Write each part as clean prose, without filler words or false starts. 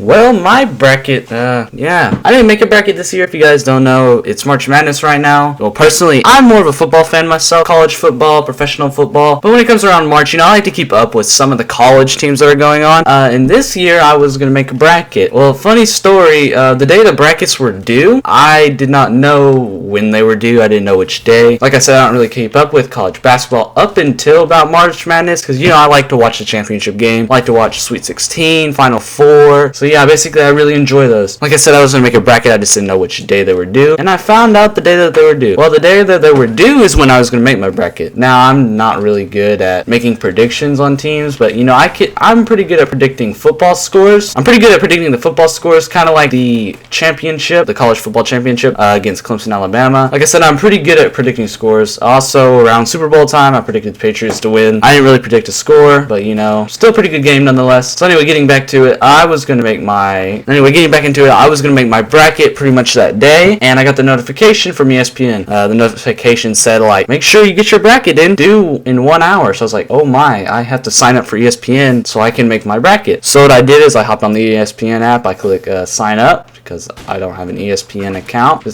Well, my bracket, yeah. I didn't make a bracket this year. If you guys don't know, it's March Madness right now. Well, personally, I'm more of a football fan myself. College football, professional football. But when it comes around March, I like to keep up with some of the college teams that are going on. And this year, I was going to make a bracket. Well, funny story, the day the brackets were due, I did not know when they were due. I didn't know which day. Like I said, I don't really keep up with college basketball up until about March Madness. Because, I like to watch the championship game. I like to watch Sweet 16, Final Four. So, yeah, basically, I really enjoy those. Like I said, I was going to make a bracket. I just didn't know which day they were due. And I found out the day that they were due. Well, the day that they were due is when I was going to make my bracket. Now, I'm not really good at making predictions on teams. But, I'm pretty good at predicting football scores. I'm pretty good at predicting the football scores. Kind of like the championship, the college football championship against Clemson, Alabama. Like I said, I'm pretty good at predicting scores. Also, around Super Bowl time, I predicted the Patriots to win. I didn't really predict a score, but, still a pretty good game nonetheless. So anyway, getting back to it, I was going to make my bracket pretty much that day, and I got the notification from ESPN. The notification said, make sure you get your bracket due in 1 hour. So I was like, oh my, I have to sign up for ESPN so I can make my bracket. So what I did is I hopped on the ESPN app, I click sign up, because I don't have an ESPN account.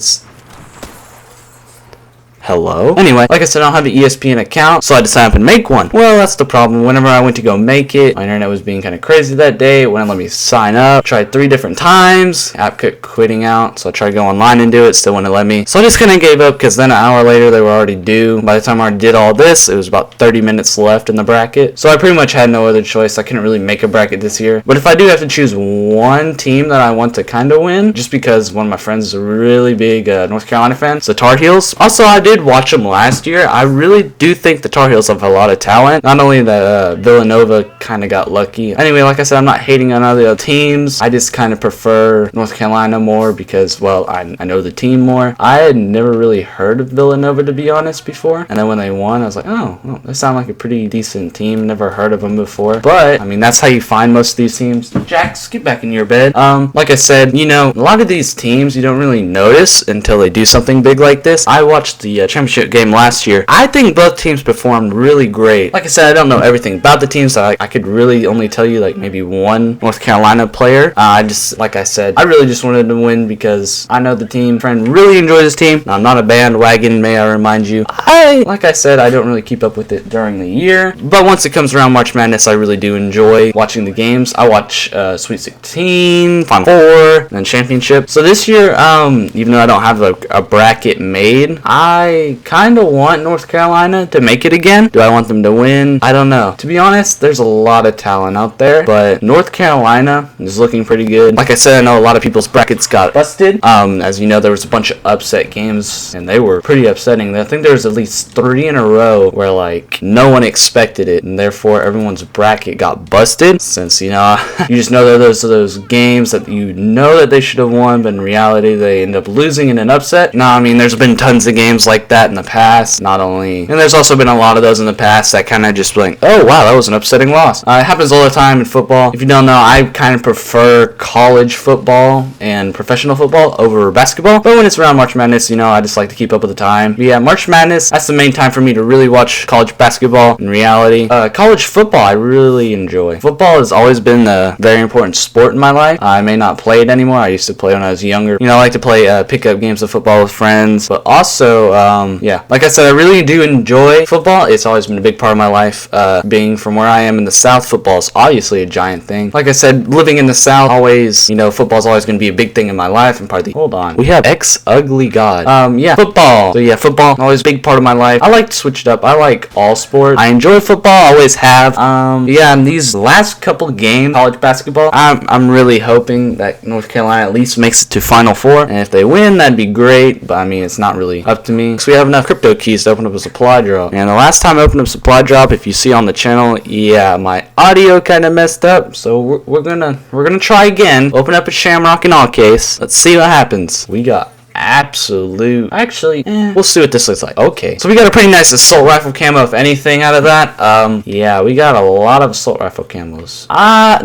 Hello? Anyway, like I said, I don't have an ESPN account, so I decided to make one. Well, that's the problem. Whenever I went to go make it, my internet was being kind of crazy that day. It wouldn't let me sign up. Tried 3 different times. App kept quitting out, so I tried to go online and do it. Still wouldn't let me. So I just kind of gave up, because then an hour later, they were already due. By the time I already did all this, it was about 30 minutes left in the bracket. So I pretty much had no other choice. I couldn't really make a bracket this year. But if I do have to choose one team that I want to kind of win, just because one of my friends is a really big North Carolina fan, it's the Tar Heels. Also, I did watch them last year. I really do think the Tar Heels have a lot of talent. Not only that Villanova kind of got lucky. Anyway, like I said, I'm not hating on other teams. I just kind of prefer North Carolina more because, well, I know the team more. I had never really heard of Villanova, to be honest, before. And then when they won, I was like, oh, well, they sound like a pretty decent team. Never heard of them before. But, that's how you find most of these teams. Jax, get back in your bed. Like I said, a lot of these teams you don't really notice until they do something big like this. I watched the championship game last year. I think both teams performed really great. Like I said, I don't know everything about the teams. I could really only tell you maybe one North Carolina player. Like I said, I really just wanted to win because I know the team. Friend really enjoys this team. I'm not a bandwagon, may I remind you. Like I said, I don't really keep up with it during the year. But once it comes around March Madness, I really do enjoy watching the games. I watch Sweet 16, Final Four, and Championship. So this year, even though I don't have a bracket made, I kind of want North Carolina to make it again. Do I want them to win? I don't know. To be honest, there's a lot of talent out there, but North Carolina is looking pretty good. Like I said, I know a lot of people's brackets got busted. As you know, there was a bunch of upset games, and they were pretty upsetting. I think there was at least 3 in a row where, no one expected it, and therefore everyone's bracket got busted. Since, you just know that those games that that they should have won, but in reality, they end up losing in an upset. There's been tons of games like that in the past. And there's also been a lot of those in the past that kind of just oh wow, that was an upsetting loss. It happens all the time in football. If you don't know, I kind of prefer college football and professional football over basketball. But when it's around March Madness, I just like to keep up with the time. But yeah, March Madness, that's the main time for me to really watch college basketball in reality. College football, I really enjoy. Football has always been a very important sport in my life. I may not play it anymore. I used to play when I was younger. I like to play pickup games of football with friends. But also, like I said, I really do enjoy football. It's always been a big part of my life. Being from where I am in the South, football is obviously a giant thing. Like I said, living in the South, always, football is always going to be a big thing in my life. And hold on. We have Ugly God. Football. So yeah, football, always a big part of my life. I like to switch it up. I like all sports. I enjoy football, always have. In these last couple games, college basketball, I'm really hoping that North Carolina at least makes it to Final Four. And if they win, that'd be great. But it's not really up to me. So we have enough crypto keys to open up a supply drop. And the last time I opened up supply drop, if you see on the channel, my audio kind of messed up. So we're gonna try again. Open up a Shamrock in all case. Let's see what happens. We got absolute. Actually, we'll see what this looks like. Okay, so we got a pretty nice assault rifle camo, if anything, out of that. Yeah, we got a lot of assault rifle camos.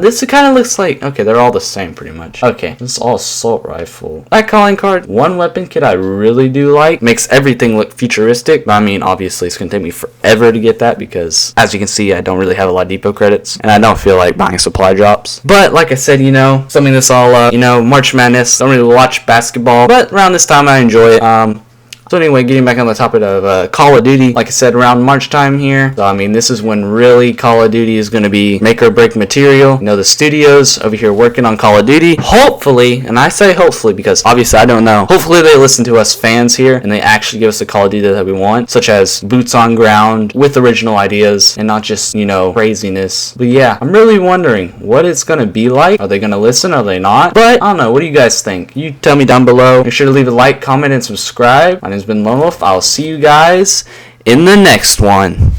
This kind of looks like, okay, they're all the same pretty much. Okay, this is all assault rifle. That calling card, one weapon kit I really do like. Makes everything look futuristic, but I mean, obviously, it's gonna take me forever to get that because, as you can see, I don't really have a lot of depot credits, and I don't feel like buying supply drops. But like I said, you know, summing this all up, you know, March Madness. Don't really watch basketball, but around this time I enjoy it. So anyway, getting back on the topic of Call of Duty, like I said, around March time here. So I mean, this is when really Call of Duty is going to be make or break material. You know, the studios over here working on Call of Duty. Hopefully, and I say hopefully because obviously I don't know. Hopefully they listen to us fans here and they actually give us the Call of Duty that we want, such as boots on ground with original ideas and not just, you know, craziness. But yeah, I'm really wondering what it's going to be like. Are they going to listen? Are they not? But I don't know. What do you guys think? You tell me down below. Make sure to leave a like, comment, and subscribe. My name's been Lone Wolf. I'll see you guys in the next one.